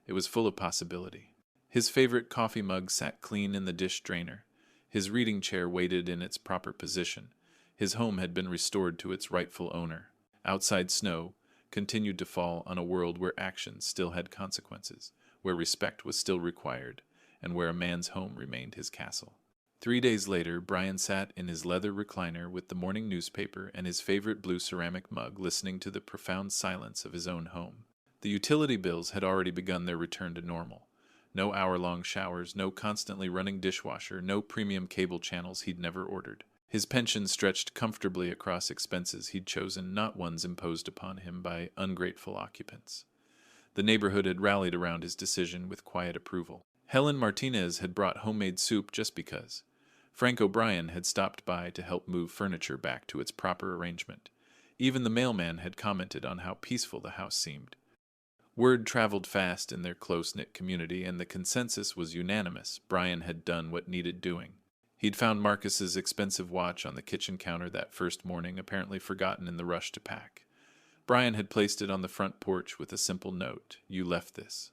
It was full of possibility. His favorite coffee mug sat clean in the dish drainer. His reading chair waited in its proper position. His home had been restored to its rightful owner. Outside snow continued to fall on a world where actions still had consequences, where respect was still required, and where a man's home remained his castle. 3 days later, Brian sat in his leather recliner with the morning newspaper and his favorite blue ceramic mug, listening to the profound silence of his own home. The utility bills had already begun their return to normal. No hour-long showers, no constantly running dishwasher, no premium cable channels he'd never ordered. His pension stretched comfortably across expenses he'd chosen, not ones imposed upon him by ungrateful occupants. The neighborhood had rallied around his decision with quiet approval. Helen Martinez had brought homemade soup just because. Frank O'Brien had stopped by to help move furniture back to its proper arrangement. Even the mailman had commented on how peaceful the house seemed. Word traveled fast in their close-knit community, and the consensus was unanimous: Brian had done what needed doing. He'd found Marcus's expensive watch on the kitchen counter that first morning, apparently forgotten in the rush to pack. Brian had placed it on the front porch with a simple note, "You left this."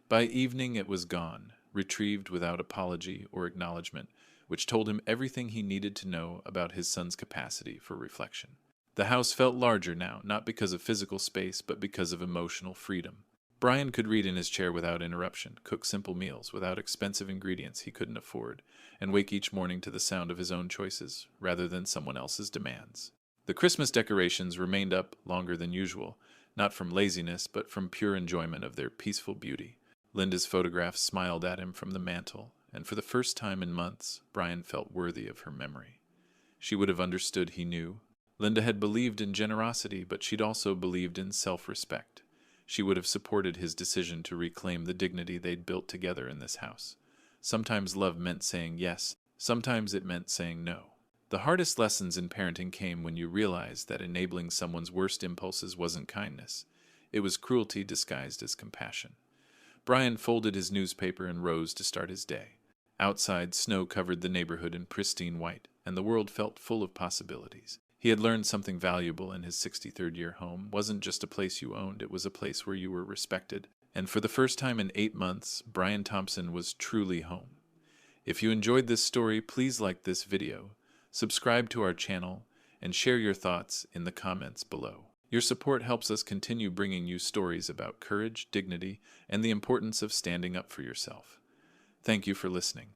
By evening it was gone, retrieved without apology or acknowledgement, which told him everything he needed to know about his son's capacity for reflection. The house felt larger now, not because of physical space, but because of emotional freedom. Brian could read in his chair without interruption, cook simple meals without expensive ingredients he couldn't afford, and wake each morning to the sound of his own choices, rather than someone else's demands. The Christmas decorations remained up longer than usual, not from laziness, but from pure enjoyment of their peaceful beauty. Linda's photograph smiled at him from the mantel, and for the first time in months, Brian felt worthy of her memory. She would have understood he knew. Linda had believed in generosity, but she'd also believed in self-respect. She would have supported his decision to reclaim the dignity they'd built together in this house. Sometimes love meant saying yes, sometimes it meant saying no. The hardest lessons in parenting came when you realized that enabling someone's worst impulses wasn't kindness. It was cruelty disguised as compassion. Brian folded his newspaper and rose to start his day. Outside, snow covered the neighborhood in pristine white, and the world felt full of possibilities. He had learned something valuable in his 63rd year home. Wasn't just a place you owned, it was a place where you were respected. And for the first time in 8 months, Brian Thompson was truly home. If you enjoyed this story, please like this video, subscribe to our channel, and share your thoughts in the comments below. Your support helps us continue bringing you stories about courage, dignity, and the importance of standing up for yourself. Thank you for listening.